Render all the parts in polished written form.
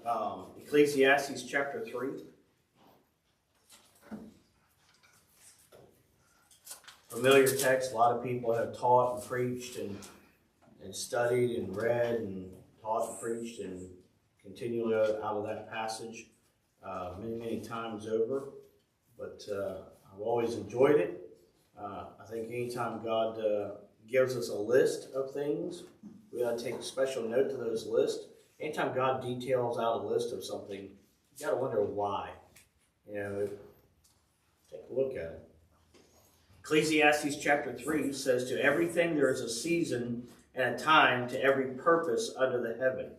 Ecclesiastes chapter 3. Familiar text. A lot of people have taught and preached and studied and read and taught and preached and continually out of that passage many times over. But I've always enjoyed it. I think anytime God gives us a list of things, we ought to take special note to those lists. Anytime God details out a list of something, you got to wonder why. Take a look at it. Ecclesiastes chapter 3 says, "To everything there is a season and a time to every purpose under the heaven.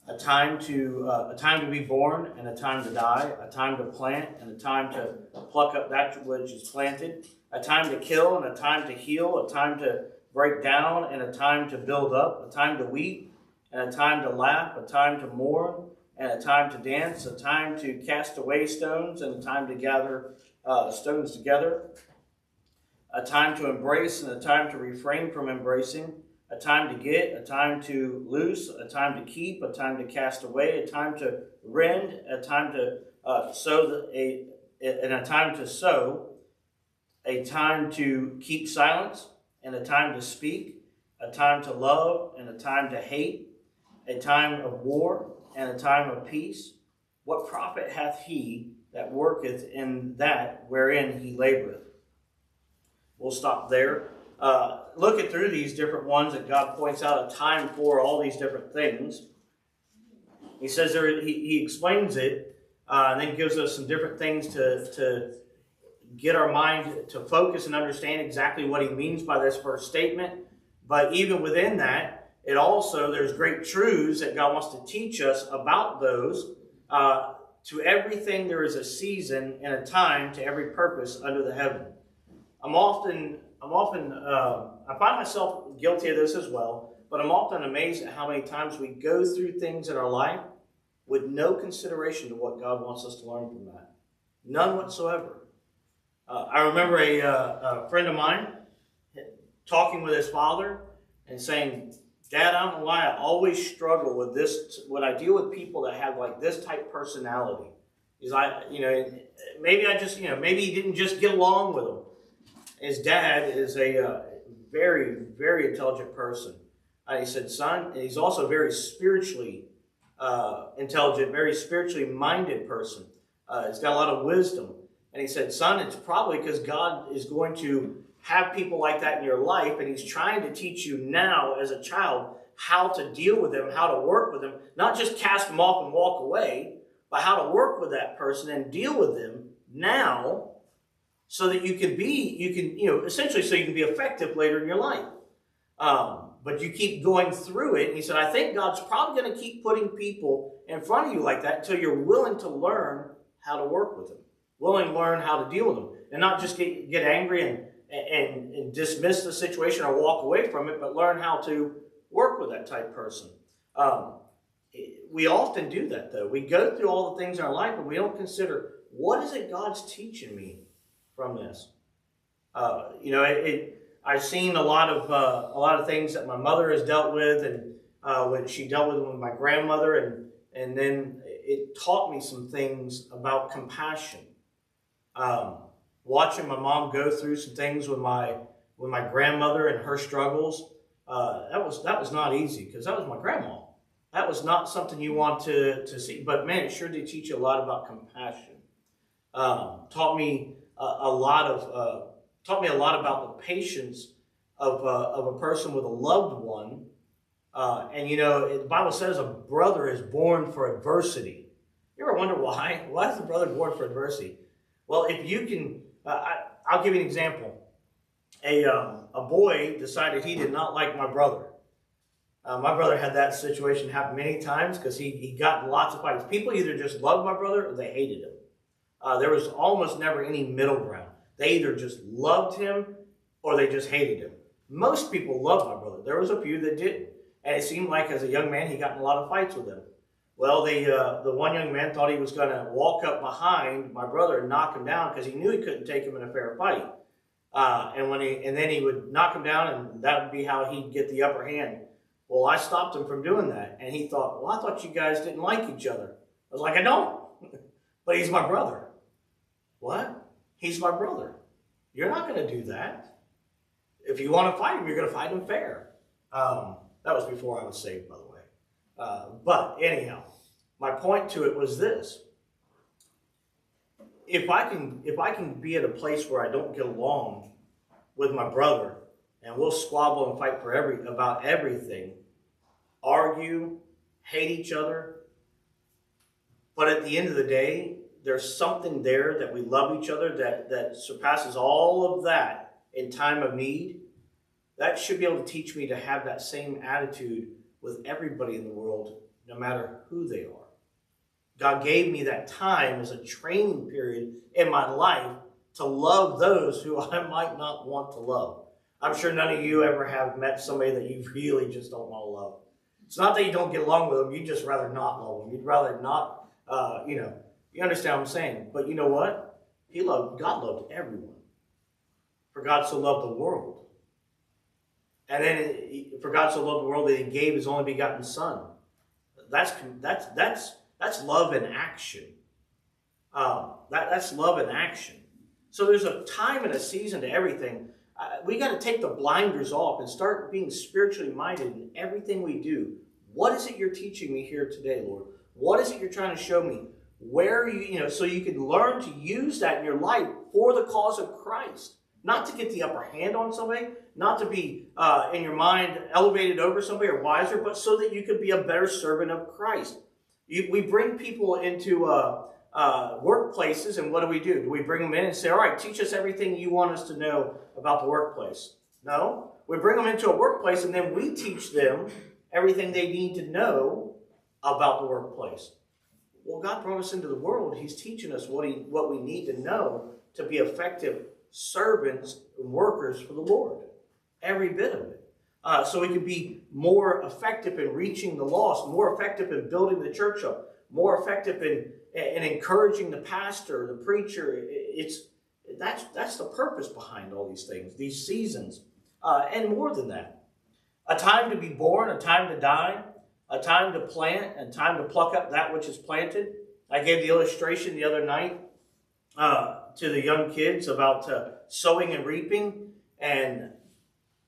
A time to be born and a time to die, a time to plant and a time to pluck up that which is planted, a time to kill and a time to heal, a time to break down and a time to build up, a time to weep and a time to laugh, a time to mourn and a time to dance, a time to cast away stones and a time to gather stones together, a time to embrace and a time to refrain from embracing, a time to get, a time to loose, a time to keep, a time to cast away, a time to rend, a time to sow, and a time to sow, a time to keep silence, and a time to speak, a time to love, and a time to hate, a time of war, and a time of peace. What profit hath he that worketh in that wherein he laboreth?" We'll stop there. Looking through these different ones that God points out a time for all these different things. He says there, he explains it, and then gives us some different things to get our mind to focus and understand exactly what he means by this first statement. But even within that, there's great truths that God wants to teach us about those. To everything there is a season and a time to every purpose under the heaven. I find myself guilty of this as well, but I'm often amazed at how many times we go through things in our life with no consideration to what God wants us to learn from that. None whatsoever. I remember a friend of mine talking with his father and saying, "Dad, I don't know why I always struggle with this when I deal with people that have like this type personality." He's like, maybe he didn't just get along with them. His dad is a very, very intelligent person. He said, "Son," and he's also very spiritually intelligent, very spiritually minded person. He's got a lot of wisdom. And he said, "Son, it's probably because God is going to have people like that in your life, and he's trying to teach you now as a child how to deal with them, how to work with them, not just cast them off and walk away, but how to work with that person and deal with them now so that essentially so you can be effective later in your life. But you keep going through it." And he said, "I think God's probably going to keep putting people in front of you like that until you're willing to learn how to work with them, willing to learn how to deal with them, and not just get angry and dismiss the situation or walk away from it, but learn how to work with that type of person." We often do that, though. We go through all the things in our life, and we don't consider, what is it God's teaching me from this? I've seen a lot of things that my mother has dealt with, and when she dealt with my grandmother, and then it taught me some things about compassion. Watching my mom go through some things with my grandmother and her struggles, that was not easy, because that was my grandma. That was not something you want to see. But man, it sure did teach you a lot about compassion. Taught me a lot about the patience of a person with a loved one. The Bible says a brother is born for adversity. You ever wonder why? Why is the brother born for adversity? Well, if you can, I'll give you an example. A boy decided he did not like my brother. My brother had that situation happen many times because he got in lots of fights. People either just loved my brother or they hated him. There was almost never any middle ground. They either just loved him or they just hated him. Most people loved my brother. There was a few that didn't. And it seemed like as a young man, he got in a lot of fights with them. Well, the one young man thought he was going to walk up behind my brother and knock him down because he knew he couldn't take him in a fair fight. And then he would knock him down, and that would be how he'd get the upper hand. Well, I stopped him from doing that. And he thought, well, I thought you guys didn't like each other. I was like, I don't. But he's my brother. What? He's my brother. You're not going to do that. If you want to fight him, you're going to fight him fair. That was before I was saved, by the way. But anyhow, my point to it was this. If I can be at a place where I don't get along with my brother, and we'll squabble and fight about everything, argue, hate each other, but at the end of the day, there's something there that we love each other that surpasses all of that in time of need. That should be able to teach me to have that same attitude with everybody in the world, no matter who they are. God gave me that time as a training period in my life to love those who I might not want to love. I'm sure none of you ever have met somebody that you really just don't want to love. It's not that you don't get along with them, you'd just rather not love them. You'd rather not, you understand what I'm saying. But you know what? God loved everyone. For God so loved the world. And then for God so loved the world that he gave his only begotten Son. That's love in action. That's love in action. So there's a time and a season to everything. We got to take the blinders off and start being spiritually minded in everything we do. What is it you're teaching me here today, Lord? What is it you're trying to show me? Where so you can learn to use that in your life for the cause of Christ. Not to get the upper hand on somebody, not to be, in your mind, elevated over somebody or wiser, but so that you could be a better servant of Christ. We bring people into workplaces, and what do? Do we bring them in and say, all right, teach us everything you want us to know about the workplace? No. We bring them into a workplace, and then we teach them everything they need to know about the workplace. Well, God brought us into the world. He's teaching us what we need to know to be effective servants and workers for the Lord. Every bit of it. So we can be more effective in reaching the lost, more effective in building the church up, more effective in encouraging the pastor, the preacher. That's the purpose behind all these things, these seasons, and more than that. A time to be born, a time to die, a time to plant, and time to pluck up that which is planted. I gave the illustration the other night to the young kids about sowing and reaping, and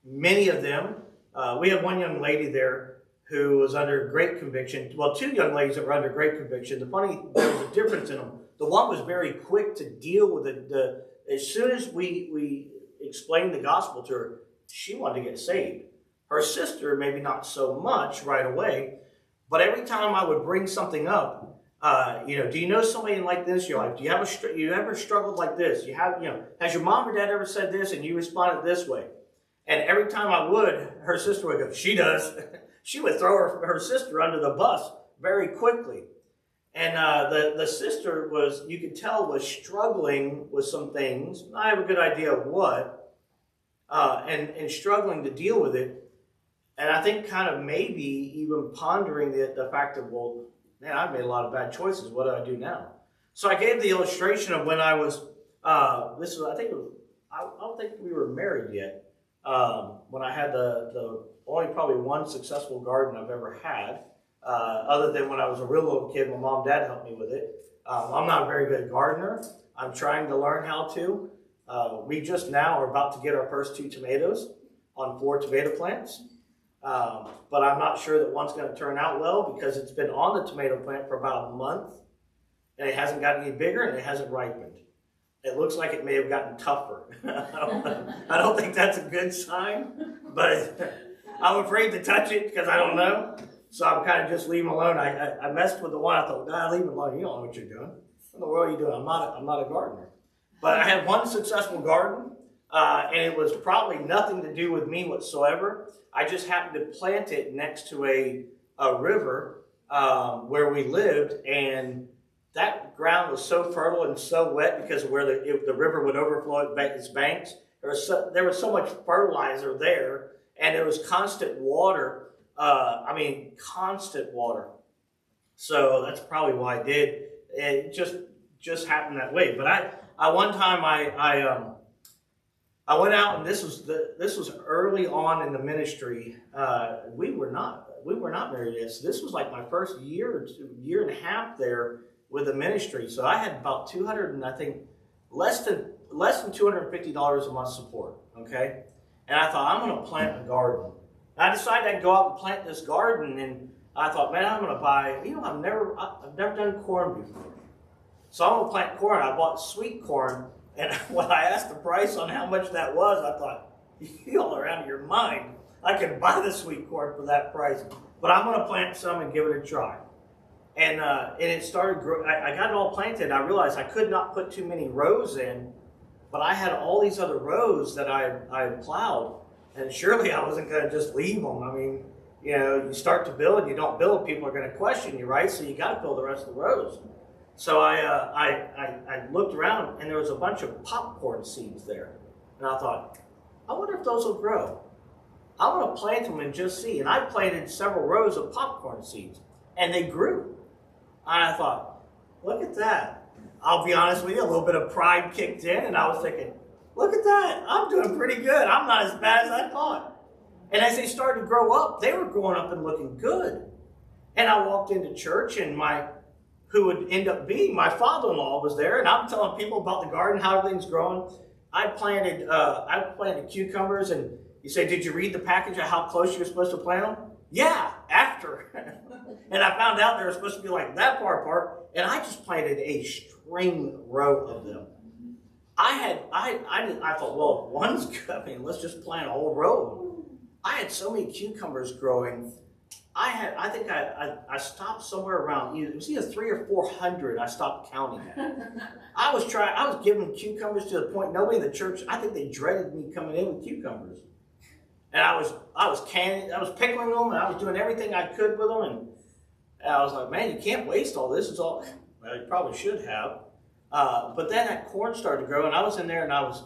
many of them, we had one young lady there who was under great conviction. Well, two young ladies that were under great conviction. There was a difference in them. The one was very quick to deal with it. As soon as we explained the gospel to her, she wanted to get saved. Her sister, maybe not so much right away, but every time I would bring something up, do you know somebody like this in your life? Do you ever struggled like this? Has your mom or dad ever said this and you responded this way? And every time I would, her sister would go, she does. She would throw her sister under the bus very quickly. And the sister you could tell, was struggling with some things. I have a good idea of what, and struggling to deal with it. And I think kind of maybe even pondering the fact of, well, man, I've made a lot of bad choices. What do I do now? So I gave the illustration of when I was, I don't think we were married yet. When I had the only probably one successful garden I've ever had, other than when I was a real little kid, my mom and dad helped me with it. I'm not a very good gardener. I'm trying to learn how to. We just now are about to get our first 2 tomatoes on 4 tomato plants. But I'm not sure that one's going to turn out well because it's been on the tomato plant for about a month and it hasn't gotten any bigger and it hasn't ripened. It looks like it may have gotten tougher. I don't think that's a good sign, but I'm afraid to touch it because I don't know. So I'm kind of just leaving it alone. I messed with the one. I thought, nah, leave it alone. You don't know what you're doing. What in the world are you doing? I'm not a gardener. But I had one successful garden, and it was probably nothing to do with me whatsoever. I just happened to plant it next to a river where we lived, and that ground was so fertile and so wet because of where the river would overflow its banks. There was so much fertilizer there, and there was constant water. Constant water. So that's probably why I did. It just happened that way. But I one time I went out, and this was early on in the ministry. We were not married yet. So this was like my first year and a half there with the ministry. So I had about 200 and I think less than $250 a month support. Okay, and I thought, I'm going to plant a garden. And I decided I'd go out and plant this garden, and I thought, man, I'm going to buy. I've never done corn before, so I'm going to plant corn. I bought sweet corn. And when I asked the price on how much that was, I thought, y'all are out of your mind. I can buy the sweet corn for that price. But I'm going to plant some and give it a try. And it started growing. I got it all planted. I realized I could not put too many rows in, but I had all these other rows that I had plowed. And surely I wasn't going to just leave them. I mean, you start to build, you don't build, people are going to question you, right? So you got to build the rest of the rows. So I looked around, and there was a bunch of popcorn seeds there. And I thought, I wonder if those will grow. I want to plant them and just see. And I planted several rows of popcorn seeds, and they grew. And I thought, look at that. I'll be honest with you, a little bit of pride kicked in, and I was thinking, look at that. I'm doing pretty good. I'm not as bad as I thought. And as they started to grow up, they were growing up and looking good. And I walked into church, and who would end up being my father-in-law was there, and I'm telling people about the garden, how everything's growing. I planted cucumbers, and you say, did you read the package of how close you were supposed to plant them? Yeah, after. And I found out they were supposed to be like that far apart, and I just planted a string row of them. I thought, well, if one's good, let's just plant a whole row of them. I had so many cucumbers growing. I think I stopped somewhere around, it was either 300 or 400. I stopped counting that. I was giving cucumbers to the point nobody in the church, I think they dreaded me coming in with cucumbers. And I was pickling them, and I was doing everything I could with them, and I was like, man, you can't waste all this. It's all, well, you probably should have. But then that corn started to grow, and I was in there, and I was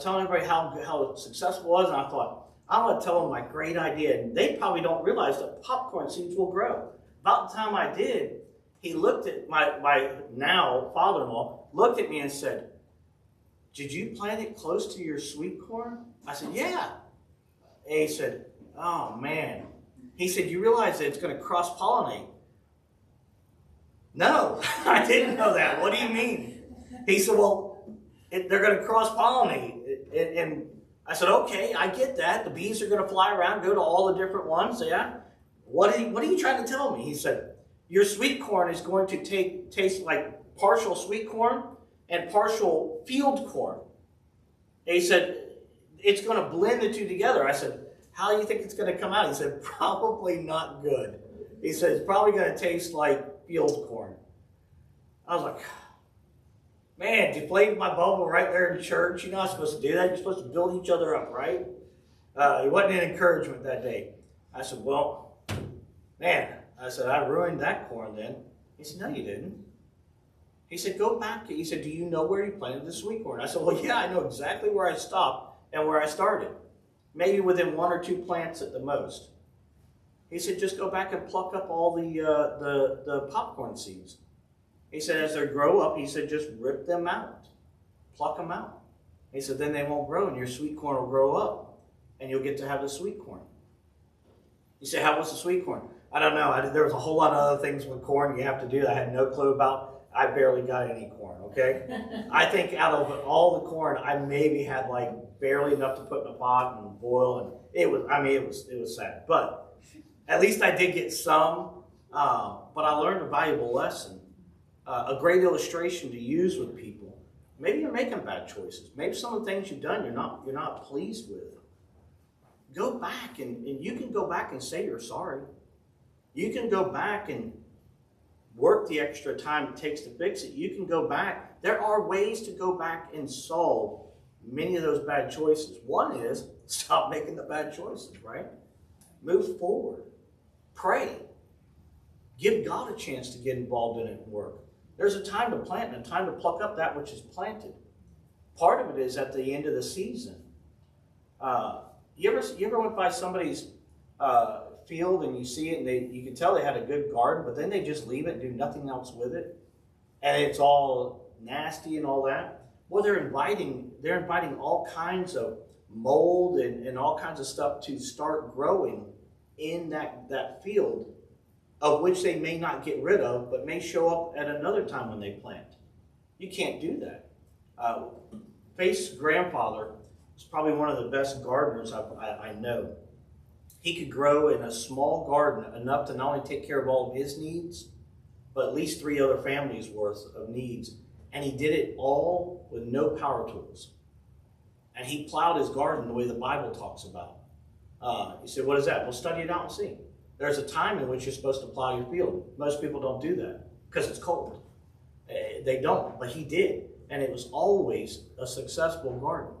telling everybody how successful it was, and I thought, I want to tell them my great idea. And they probably don't realize that popcorn seeds will grow. About the time I did, he looked at my now father-in-law, looked at me and said, did you plant it close to your sweet corn? I said, yeah. And he said, oh, man. He said, you realize that it's going to cross-pollinate? No, I didn't know that. What do you mean? He said, well, they're going to cross-pollinate. And I said, okay, I get that. The bees are going to fly around, go to all the different ones. Yeah. What are you trying to tell me? He said, your sweet corn is going to taste like partial sweet corn and partial field corn. And he said, it's going to blend the two together. I said, how do you think it's going to come out? He said, probably not good. He said, it's probably going to taste like field corn. I was like, man, deflated my bubble right there in church. You're not supposed to do that. You're supposed to build each other up, right? It wasn't an encouragement that day. I said, well, man, I ruined that corn then. He said, no, you didn't. He said, go back. He said, do you know where you planted the sweet corn? I said, well, yeah, I know exactly where I stopped and where I started. Maybe within 1 or 2 plants at the most. He said, just go back and pluck up all the popcorn seeds. He said, as they grow up, he said, just rip them out. Pluck them out. He said, then they won't grow, and your sweet corn will grow up, and you'll get to have the sweet corn. You say, how was the sweet corn? I don't know. There was a whole lot of other things with corn you have to do that I had no clue about. I barely got any corn, okay? I think out of all the corn, I maybe had like barely enough to put in a pot and boil, and it was sad. But at least I did get some, but I learned a valuable lesson. A great illustration to use with people. Maybe you're making bad choices. Maybe some of the things you've done you're not pleased with. Go back and you can go back and say you're sorry. You can go back and work the extra time it takes to fix it. You can go back. There are ways to go back and solve many of those bad choices. One is stop making the bad choices, right? Move forward. Pray. Give God a chance to get involved in it and work. There's a time to plant and a time to pluck up that which is planted. Part of it is at the end of the season. You ever went by somebody's field and you see it and you can tell they had a good garden, but then they just leave it and do nothing else with it, and it's all nasty and all that? Well, they're inviting all kinds of mold and all kinds of stuff to start growing in that field, of which they may not get rid of, but may show up at another time when they plant. You can't do that. Faith's grandfather is probably one of the best gardeners I know. He could grow in a small garden enough to not only take care of all of his needs, but at least 3 other families' worth of needs. And he did it all with no power tools. And he plowed his garden the way the Bible talks about. You say, what is that? Well, study it out and see. There's a time in which you're supposed to plow your field. Most people don't do that because it's cold. They don't, but he did. And it was always a successful garden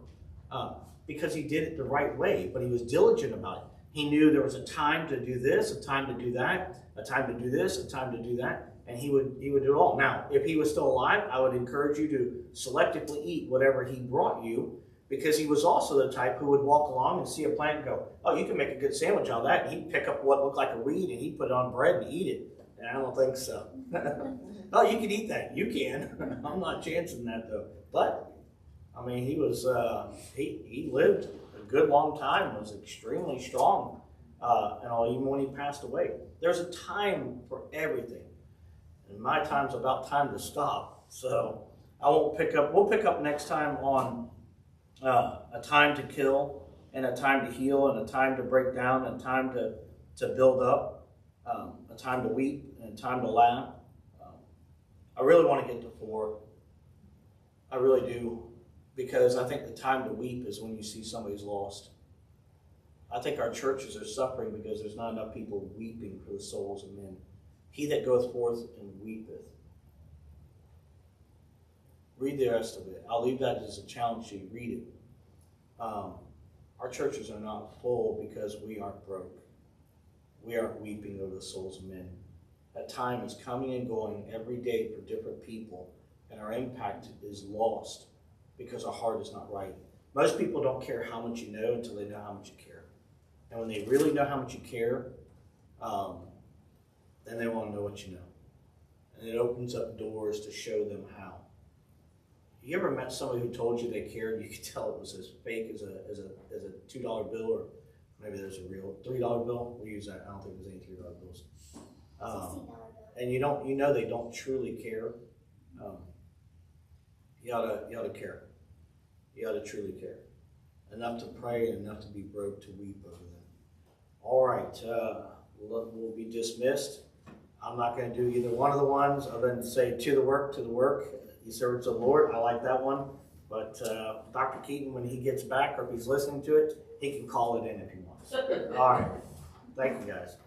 because he did it the right way, but he was diligent about it. He knew there was a time to do this, a time to do that, a time to do this, a time to do that, and he would do it all. Now, if he was still alive, I would encourage you to selectively eat whatever he brought you, because he was also the type who would walk along and see a plant and go, oh, you can make a good sandwich out of that. And he'd pick up what looked like a weed and he'd put it on bread and eat it. And I don't think so. Oh, you can eat that. You can. I'm not chancing that though. But, I mean, he was, he lived a good long time, was extremely strong, and all, even when he passed away. There's a time for everything. And my time's about time to stop. So I won't pick up, we'll pick up next time on a time to kill, and a time to heal, and a time to break down, and a time to build up, a time to weep, and a time to laugh. I really want to get to 4. I really do, because I think the time to weep is when you see somebody's lost. I think our churches are suffering because there's not enough people weeping for the souls of men. He that goeth forth and weepeth. Read the rest of it. I'll leave that as a challenge to you. Read it. Our churches are not full because we aren't broke. We aren't weeping over the souls of men. That time is coming and going every day for different people, and our impact is lost because our heart is not right. Most people don't care how much you know until they know how much you care. And when they really know how much you care, then they want to know what you know. And it opens up doors to show them how. You ever met somebody who told you they cared and you could tell it was as fake as a $2 bill, or maybe there's a real $3 bill? We use that. I don't think there's any $3 bills. And you know they don't truly care. You ought to care. You ought to truly care. Enough to pray and enough to be broke to weep over them. All right, we'll be dismissed. I'm not going to do either one of the ones other than to say to the work, ye servants of the Lord. I like that one. But Dr. Keaton, when he gets back, or if he's listening to it, he can call it in if he wants. All right. Thank you, guys.